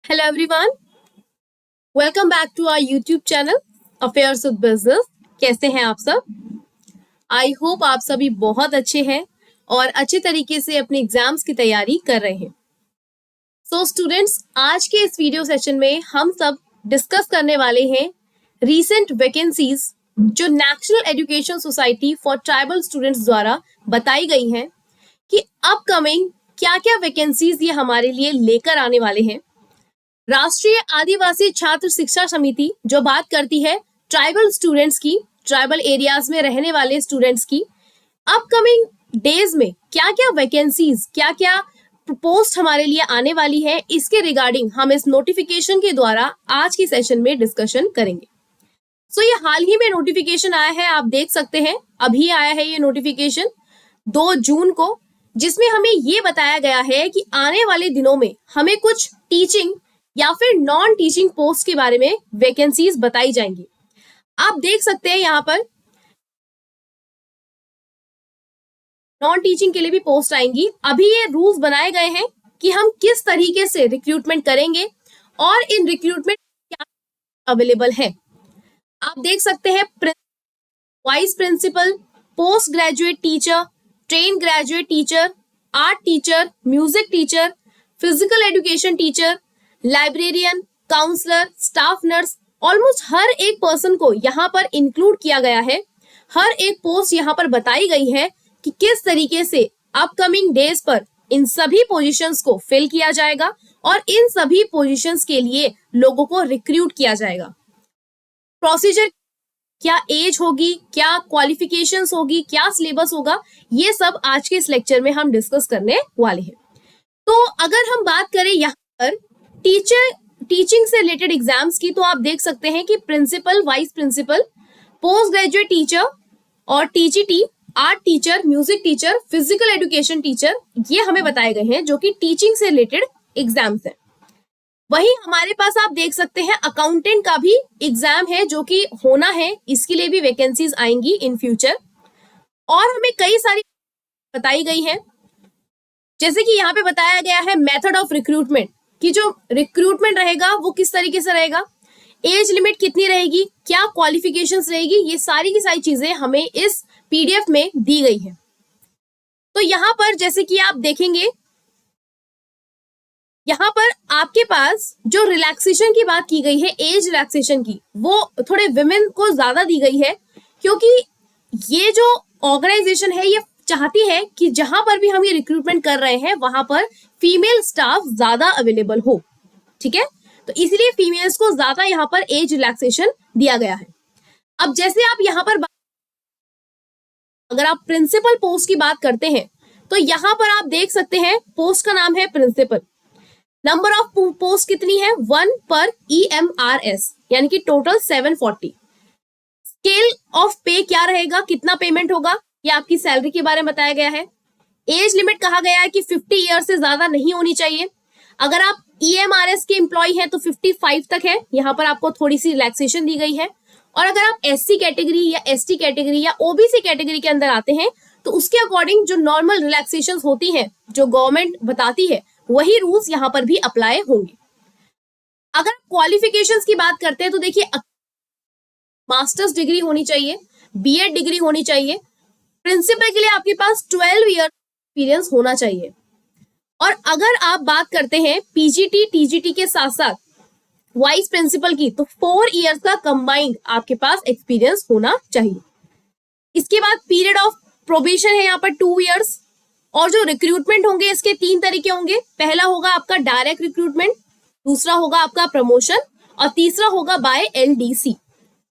Hello everyone, welcome back to our YouTube channel Affairs with Business। कैसे हैं आप सब? आई होप आप सभी बहुत अच्छे हैं और अच्छे तरीके से अपने एग्जाम्स की तैयारी कर रहे हैं। सो स्टूडेंट्स, आज के इस वीडियो सेशन में हम सब डिस्कस करने वाले हैं रीसेंट वैकेंसीज जो national education society for tribal students द्वारा बताई गई हैं कि अपकमिंग क्या क्या वैकेंसीज ये हमारे लिए लेकर आने वाले हैं। राष्ट्रीय आदिवासी छात्र शिक्षा समिति जो बात करती है ट्राइबल स्टूडेंट्स की, ट्राइबल एरियाज में रहने वाले स्टूडेंट्स की, अपकमिंग डेज में क्या क्या वैकेंसीज, क्या क्या पोस्ट हमारे लिए आने वाली है, इसके रिगार्डिंग हम इस नोटिफिकेशन के द्वारा आज की सेशन में डिस्कशन करेंगे। सो ये हाल ही में नोटिफिकेशन आया है, आप देख सकते हैं अभी आया है ये नोटिफिकेशन 2 जून को, जिसमें हमें ये बताया गया है कि आने वाले दिनों में हमें कुछ टीचिंग या फिर नॉन टीचिंग पोस्ट के बारे में वैकेंसीज बताई जाएंगी। आप देख सकते हैं यहाँ पर नॉन टीचिंग के लिए भी पोस्ट आएंगी। अभी ये रूल्स बनाए गए हैं कि हम किस तरीके से रिक्रूटमेंट करेंगे और इन रिक्रूटमेंट क्या अवेलेबल है। आप देख सकते हैं vice principal, post graduate teacher, train graduate teacher, art teacher, music teacher, physical education teacher, librarian, counsellor, staff nurse, almost हर एक पर्सन को यहाँ पर इंक्लूड किया गया है। हर एक पोस्ट यहाँ पर बताई गई है कि किस तरीके से अपकमिंग डेज पर इन सभी पोजीशंस को फिल किया जाएगा और इन सभी पोजीशंस के लिए लोगों को रिक्रूट किया जाएगा। प्रोसीजर, क्या एज होगी, क्या क्वालिफिकेशंस होगी, क्या सिलेबस होगा, ये सब आज के इस लेक्चर में हम डिस्कस करने वाले हैं। तो अगर हम बात करें यहाँ पर टीचिंग से रिलेटेड एग्जाम्स की, तो आप देख सकते हैं कि principal, vice principal, post graduate teacher और TGT, art teacher, music teacher, physical education teacher, ये हमें बताए गए हैं जो कि टीचिंग से रिलेटेड एग्जाम्स हैं। वही हमारे पास आप देख सकते हैं अकाउंटेंट का भी एग्जाम है जो कि होना है, इसके लिए भी वैकेंसीज आएंगी इन फ्यूचर। और हमें कई सारी बताई गई है, जैसे कि यहाँ पे बताया गया है मेथड ऑफ रिक्रूटमेंट, कि जो रिक्रूटमेंट रहेगा वो किस तरीके से रहेगा, एज लिमिट कितनी रहेगी, क्या क्वालिफिकेशंस रहेगी, ये सारी की सारी चीजें हमें इस पीडीएफ में दी गई है। तो यहाँ पर जैसे कि आप देखेंगे, यहाँ पर आपके पास जो रिलैक्सेशन की बात की गई है, एज रिलैक्सेशन की, वो थोड़े विमेन को ज्यादा दी गई है, क्योंकि ये जो ऑर्गेनाइजेशन है ये चाहती है कि जहां पर भी हम ये रिक्रूटमेंट कर रहे हैं वहां पर फीमेल स्टाफ ज्यादा अवेलेबल हो। ठीक है, तो इसलिए फीमेल्स को ज्यादा यहाँ पर एज रिलैक्सेशन दिया गया है। अब जैसे आप यहाँ पर अगर आप प्रिंसिपल पोस्ट की बात करते हैं तो यहाँ पर आप देख सकते हैं पोस्ट का नाम है प्रिंसिपल। नंबर ऑफ पोस्ट कितनी है, 1 पर EMRS, यानी कि टोटल 740। स्केल ऑफ पे क्या रहेगा, कितना पेमेंट होगा, ये आपकी सैलरी के बारे में बताया गया है। एज लिमिट कहा गया है कि 50 ईयर से ज्यादा नहीं होनी चाहिए। अगर आप EMRS के एम्प्लॉय हैं तो 55 तक है, यहाँ पर आपको थोड़ी सी रिलैक्सेशन दी गई है। और अगर आप SC कैटेगरी या ST कैटेगरी या OBC कैटेगरी के अंदर आते हैं तो उसके अकॉर्डिंग जो नॉर्मल रिलैक्सेशन होती है, जो गवर्नमेंट बताती है, वही रूल्स यहाँ पर भी अप्लाई होंगे। अगर क्वालिफिकेशंस की बात करते हैं तो देखिए, मास्टर्स डिग्री होनी चाहिए, BEd डिग्री होनी चाहिए। प्रिंसिपल के लिए आपके पास 12 ईयर एक्सपीरियंस होना चाहिए। और अगर आप बात करते हैं PGT, TGT के साथ साथ वाइस प्रिंसिपल की, तो 4 इयर्स का कंबाइंड आपके पास एक्सपीरियंस होना चाहिए। इसके बाद पीरियड ऑफ प्रोबेशन है यहाँ पर 2 इयर्स। और जो रिक्रूटमेंट होंगे इसके 3 तरीके होंगे। पहला होगा आपका डायरेक्ट रिक्रूटमेंट, दूसरा होगा आपका प्रमोशन और तीसरा होगा बाय LDC।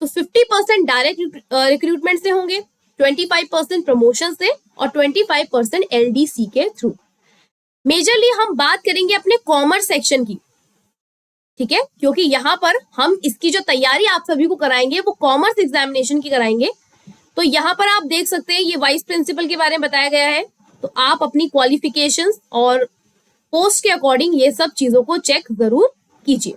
तो 50% डायरेक्ट रिक्रूटमेंट से होंगे, 25% प्रमोशन से और 25% LDC के थ्रू। मेजरली हम बात करेंगे अपने कॉमर्स सेक्शन की, ठीक है, क्योंकि यहाँ पर हम इसकी जो तैयारी आप सभी को कराएंगे वो कॉमर्स एग्जामिनेशन की कराएंगे। तो यहाँ पर आप देख सकते हैं ये वाइस प्रिंसिपल के बारे में बताया गया है। तो आप अपनी क्वालिफिकेशंस और पोस्ट के अकॉर्डिंग ये सब चीजों को चेक जरूर कीजिए।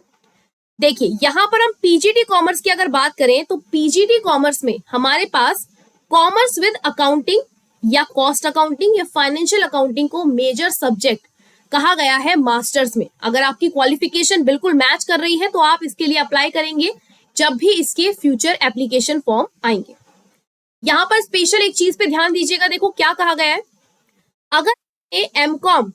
देखिए, यहाँ पर हम PGT कॉमर्स की अगर बात करें तो PGT कॉमर्स में हमारे पास कॉमर्स विद अकाउंटिंग या कॉस्ट अकाउंटिंग या फाइनेंशियल अकाउंटिंग को मेजर सब्जेक्ट कहा गया है मास्टर्स में। अगर आपकी क्वालिफिकेशन बिल्कुल मैच कर रही है तो आप इसके लिए अप्लाई करेंगे जब भी इसके फ्यूचर एप्लीकेशन फॉर्म आएंगे। यहां पर स्पेशल एक चीज पे ध्यान दीजिएगा, देखो क्या कहा गया है। अगर एमकॉम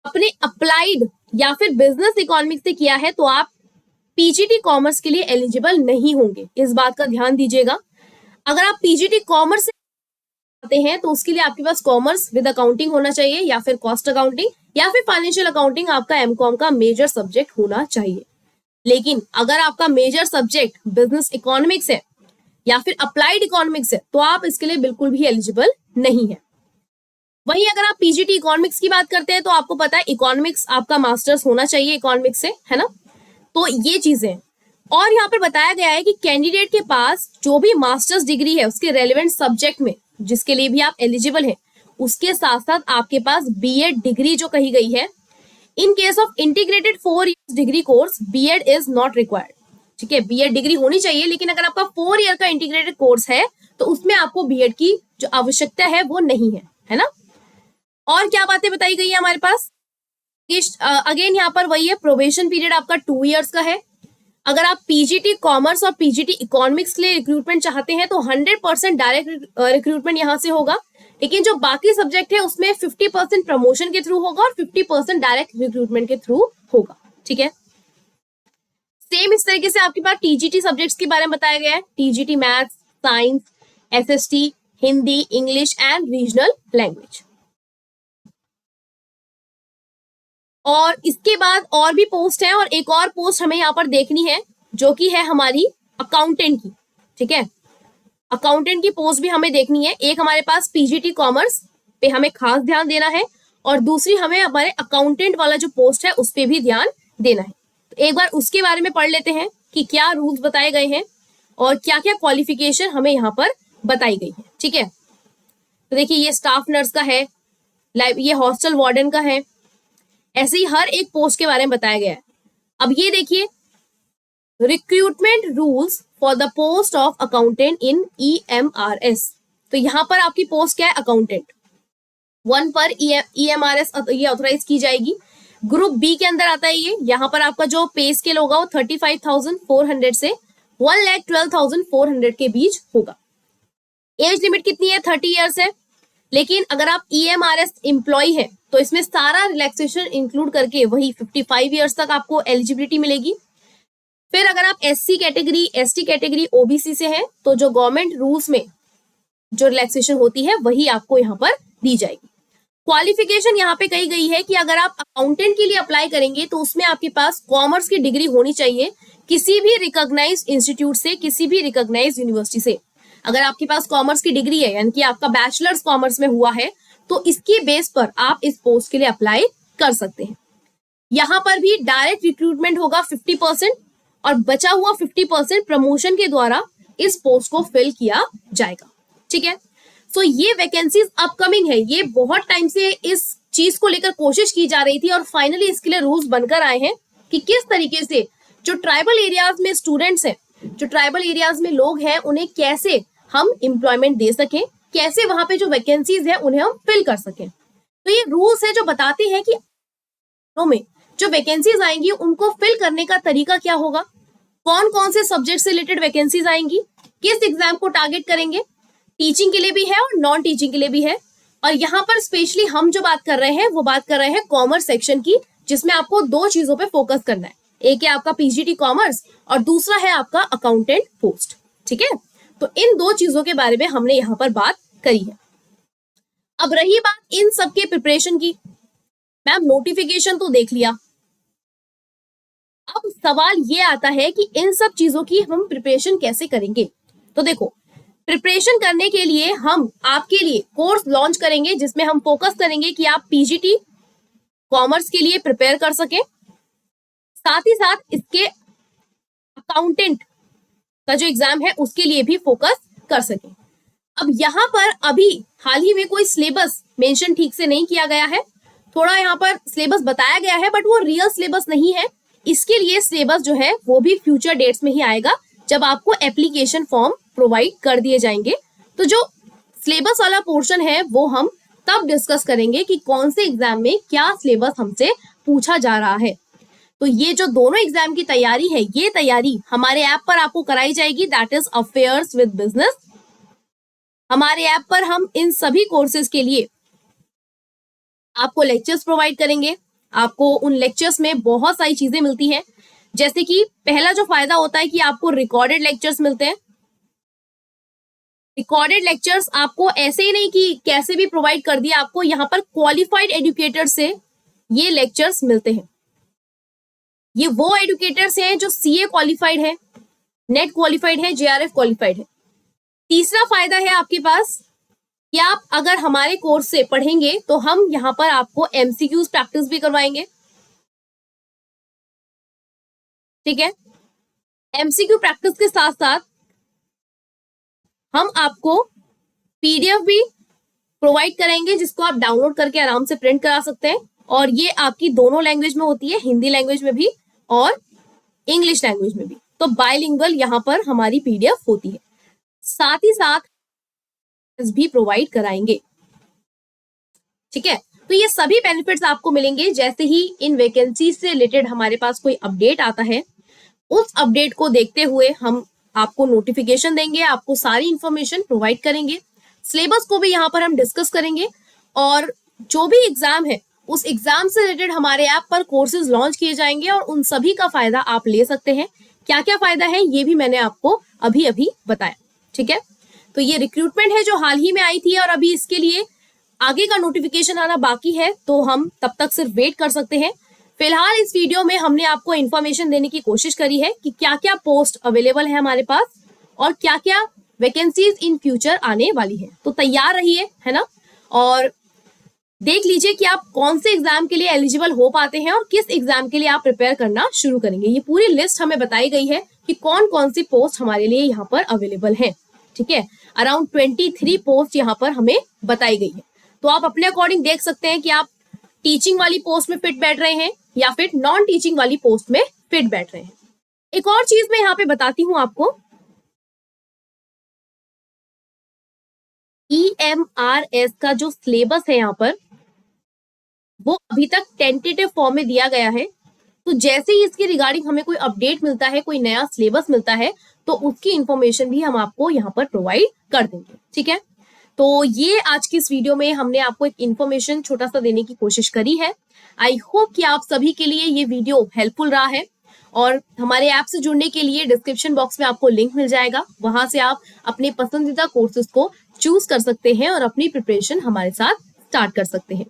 अपने अप्लाइड या फिर बिजनेस इकोनॉमिक्स से किया है तो आप पीजीटी कॉमर्स के लिए एलिजिबल नहीं होंगे, इस बात का ध्यान दीजिएगा। अगर आप पीजीटी कॉमर्स से आते हैं तो उसके लिए आपके पास कॉमर्स विद अकाउंटिंग होना चाहिए या फिर कॉस्ट अकाउंटिंग या फिर फाइनेंशियल अकाउंटिंग आपका एमकॉम का मेजर सब्जेक्ट होना चाहिए। लेकिन अगर आपका मेजर सब्जेक्ट बिजनेस इकोनॉमिक्स है या फिर अप्लाइड इकोनॉमिक्स है तो आप इसके लिए बिल्कुल भी एलिजिबल नहीं है। वहीं अगर आप पीजीटी इकोनॉमिक्स की बात करते हैं तो आपको पता है इकोनॉमिक्स आपका मास्टर्स होना चाहिए इकोनॉमिक्स से, है ना। तो ये चीजें, और यहाँ पर बताया गया है कि कैंडिडेट के पास जो भी मास्टर्स डिग्री है उसके रेलेवेंट सब्जेक्ट में जिसके लिए भी आप एलिजिबल हैं, उसके साथ साथ आपके पास बीएड डिग्री जो कही गई है, in case of integrated 4 years degree course BEd is not required. ठीक है, बीएड डिग्री होनी चाहिए, लेकिन अगर आपका 4 ईयर का इंटीग्रेटेड कोर्स है तो उसमें आपको बीएड की जो आवश्यकता है वो नहीं है ना। और क्या बातें बताई गई है हमारे पास, अगेन यहाँ पर वही है, प्रोबेशन पीरियड आपका 2 इयर्स का है। अगर आप पीजीटी कॉमर्स और पीजीटी इकोनॉमिक्स के लिए रिक्रूटमेंट चाहते हैं तो 100% डायरेक्ट रिक्रूटमेंट यहाँ से होगा, लेकिन जो बाकी सब्जेक्ट है उसमें 50% प्रमोशन के थ्रू होगा और 50% डायरेक्ट रिक्रूटमेंट के थ्रू होगा। ठीक है, सेम इस तरीके से आपके पास टीजीटी सब्जेक्ट्स के बारे में बताया गया है, TGT maths, science, SST, Hindi, English and regional language. और इसके बाद और भी पोस्ट है, और एक और पोस्ट हमें यहाँ पर देखनी है जो कि है हमारी अकाउंटेंट की। ठीक है, अकाउंटेंट की पोस्ट भी हमें देखनी है। एक हमारे पास पीजीटी कॉमर्स पे हमें खास ध्यान देना है और दूसरी हमें हमारे अकाउंटेंट वाला जो पोस्ट है उस पर भी ध्यान देना है। तो एक बार उसके बारे में पढ़ लेते हैं कि क्या रूल्स बताए गए हैं और क्या क्या क्वालिफिकेशन हमें यहाँ पर बताई गई है। ठीक है, तो देखिए ये स्टाफ नर्स का है, ये हॉस्टल वार्डन का है, ऐसे ही हर एक पोस्ट के बारे में बताया गया है। अब ये देखिए, recruitment rules for the post of accountant in EMRS। तो यहाँ पर आपकी पोस्ट क्या है, अकाउंटेंट 1 पर EMRS ये ऑथराइज की जाएगी। ग्रुप बी के अंदर आता है ये। यहाँ पर आपका जो पे स्केल होगा वो 35,400 से 1,12,400 के बीच होगा। एज लिमिट कितनी है, 30 ईयर्स है। लेकिन अगर आप EMRS एम्प्लॉय है तो इसमें सारा रिलैक्सेशन इंक्लूड करके वही 55 ईयर्स तक आपको एलिजिबिलिटी मिलेगी। फिर अगर आप SC category, ST category, OBC से हैं तो जो गवर्नमेंट रूल्स में जो रिलैक्सेशन होती है वही आपको यहाँ पर दी जाएगी। क्वालिफिकेशन यहाँ पे कही गई है कि अगर आप अकाउंटेंट के लिए अप्लाई करेंगे तो उसमें आपके पास कॉमर्स की डिग्री होनी चाहिए किसी भी रिकॉग्नाइज्ड इंस्टीट्यूट से, किसी भी रिकॉग्नाइज्ड यूनिवर्सिटी से। अगर आपके पास कॉमर्स की डिग्री है यानी कि आपका बैचलर्स कॉमर्स में हुआ है तो इसके बेस पर आप इस पोस्ट के लिए अप्लाई कर सकते हैं। यहाँ पर भी डायरेक्ट रिक्रूटमेंट होगा 50% और बचा हुआ 50% प्रमोशन के द्वारा इस पोस्ट को फिल किया जाएगा। ठीक है, सो ये वैकेंसीज अपकमिंग है, ये बहुत टाइम से इस चीज को लेकर कोशिश की जा रही थी और फाइनली इसके लिए रूल्स बनकर आए हैं कि किस तरीके से जो ट्राइबल एरियाज में स्टूडेंट्स हैं, जो ट्राइबल एरियाज में लोग हैं, उन्हें कैसे हम एम्प्लॉयमेंट दे सकें, कैसे वहां पे जो वैकेंसीज है उन्हें हम फिल कर सकें। तो ये रूल्स है जो बताते हैं कि में जो वैकेंसीज आएंगी उनको फिल करने का तरीका क्या होगा, कौन कौन से सब्जेक्ट से रिलेटेड वैकेंसीज आएंगी, किस एग्जाम को टारगेट करेंगे, टीचिंग के लिए भी है और नॉन टीचिंग के लिए भी है। और यहाँ पर स्पेशली हम जो बात कर रहे हैं वो बात कर रहे हैं कॉमर्स सेक्शन की, जिसमें आपको 2 चीजों पे फोकस करना है। एक है आपका पीजीटी कॉमर्स और दूसरा है आपका अकाउंटेंट पोस्ट। ठीक है, तो इन 2 चीजों के बारे में हमने यहाँ पर बात करी है। अब रही बात इन सबके प्रिपरेशन की, मैम नोटिफिकेशन तो देख लिया, अब सवाल ये आता है कि इन सब चीजों की हम प्रिपरेशन कैसे करेंगे। तो देखो, प्रिपरेशन करने के लिए हम आपके लिए कोर्स लॉन्च करेंगे जिसमें हम फोकस करेंगे कि आप पीजीटी कॉमर्स के लिए प्रिपेयर कर सके, साथ ही साथ इसके अकाउंटेंट का जो एग्जाम है उसके लिए भी फोकस कर सके। अब यहाँ पर अभी हाल ही में कोई सिलेबस मेंशन ठीक से नहीं किया गया है, थोड़ा यहाँ पर सिलेबस बताया गया है बट वो रियल सिलेबस नहीं है। इसके लिए सिलेबस जो है वो भी फ्यूचर डेट्स में ही आएगा जब आपको एप्लीकेशन फॉर्म प्रोवाइड कर दिए जाएंगे। तो जो सिलेबस वाला पोर्शन है वो हम तब डिस्कस करेंगे कि कौन से एग्जाम में क्या सिलेबस हमसे पूछा जा रहा है। तो ये जो दोनों एग्जाम की तैयारी है, ये तैयारी हमारे ऐप पर आपको कराई जाएगी, that is affairs with business. हमारे ऐप पर हम इन सभी कोर्सेज के लिए आपको लेक्चर्स प्रोवाइड करेंगे। आपको उन लेक्चर्स में बहुत सारी चीजें मिलती हैं, जैसे कि पहला जो फायदा होता है कि आपको रिकॉर्डेड लेक्चर्स मिलते हैं। रिकॉर्डेड लेक्चर्स आपको ऐसे ही नहीं कि कैसे भी प्रोवाइड कर दिया, आपको यहाँ पर क्वालिफाइड एजुकेटर से ये लेक्चर्स मिलते हैं। ये वो एजुकेटर्स हैं जो सीए क्वालिफाइड है, नेट क्वालिफाइड है, जेआरएफ क्वालिफाइड है। तीसरा फायदा है आपके पास कि आप अगर हमारे कोर्स से पढ़ेंगे तो हम यहाँ पर आपको एमसीक्यूज प्रैक्टिस भी करवाएंगे। ठीक है, एमसीक्यू प्रैक्टिस के साथ साथ हम आपको पीडीएफ भी प्रोवाइड करेंगे, जिसको आप डाउनलोड करके आराम से प्रिंट करा सकते हैं। और ये आपकी दोनों लैंग्वेज में होती है, हिंदी लैंग्वेज में भी और इंग्लिश लैंग्वेज में भी। तो बाइलिंगुअल यहाँ पर हमारी पीडीएफ होती है। साथ ही साथ भी प्रोवाइड कराएंगे। ठीक है, तो ये सभी बेनिफिट्स आपको मिलेंगे जैसे ही इन वैकेंसी से रिलेटेड हमारे पास कोई अपडेट आता है। उस अपडेट को देखते हुए हम आपको नोटिफिकेशन देंगे, आपको सारी इंफॉर्मेशन प्रोवाइड करेंगे। सिलेबस को भी यहाँ पर हम डिस्कस करेंगे और जो भी एग्जाम है उस एग्जाम से रिलेटेड हमारे ऐप पर कोर्सेज लॉन्च किए जाएंगे और उन सभी का फायदा आप ले सकते हैं। क्या क्या फायदा है ये भी मैंने आपको अभी अभी बताया। ठीक है, तो ये रिक्रूटमेंट है जो हाल ही में आई थी और अभी इसके लिए आगे का नोटिफिकेशन आना बाकी है, तो हम तब तक सिर्फ वेट कर सकते हैं। फिलहाल इस वीडियो में हमने आपको इन्फॉर्मेशन देने की कोशिश करी है कि क्या क्या पोस्ट अवेलेबल है हमारे पास और क्या क्या वैकेंसीज इन फ्यूचर आने वाली है। तो तैयार रहिए, है ना, और देख लीजिए कि आप कौन से एग्जाम के लिए एलिजिबल हो पाते हैं और किस एग्जाम के लिए आप प्रिपेयर करना शुरू करेंगे। ये पूरी लिस्ट हमें बताई गई है कि कौन कौन सी पोस्ट हमारे लिए यहाँ पर अवेलेबल है। ठीक है, अराउंड 23 पोस्ट यहाँ पर हमें बताई गई है। तो आप अपने अकॉर्डिंग देख सकते हैं कि आप टीचिंग वाली पोस्ट में फिट बैठ रहे हैं या फिर नॉन टीचिंग वाली पोस्ट में फिट बैठ रहे हैं। एक और चीज मैं यहाँ पे बताती हूँ आपको, EMRS का जो सिलेबस है यहाँ पर वो अभी तक टेंटेटिव फॉर्म में दिया गया है। तो जैसे ही इसके रिगार्डिंग हमें कोई अपडेट मिलता है, कोई नया सिलेबस मिलता है, तो उसकी इंफॉर्मेशन भी हम आपको यहाँ पर प्रोवाइड कर देंगे। ठीक है, तो ये आज की इस वीडियो में हमने आपको एक इंफॉर्मेशन छोटा सा देने की कोशिश करी है। आई होप कि आप सभी के लिए ये वीडियो हेल्पफुल रहा है और हमारे ऐप से जुड़ने के लिए डिस्क्रिप्शन बॉक्स में आपको लिंक मिल जाएगा, वहां से आप अपने पसंदीदा कोर्सेज को चूज कर सकते हैं और अपनी प्रिपरेशन हमारे साथ स्टार्ट कर सकते हैं।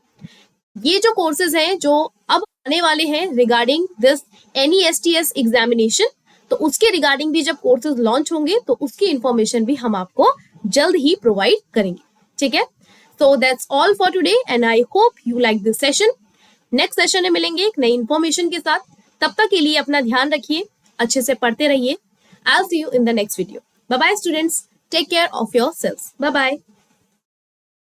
ये जो कोर्सेज हैं जो अब आने वाले हैं रिगार्डिंग दिस NESTS एग्जामिनेशन, तो उसके रिगार्डिंग भी जब कोर्सेज लॉन्च होंगे तो उसकी इंफॉर्मेशन भी हम आपको जल्द ही प्रोवाइड करेंगे। ठीक है, so that's all for today and I hope you like this session. Next session में मिलेंगे एक नई इंफॉर्मेशन के साथ। तब तक के लिए अपना ध्यान रखिए, अच्छे से पढ़ते रहिए। I will see you in the next video. Bye bye students, take care of yourselves. Bye bye.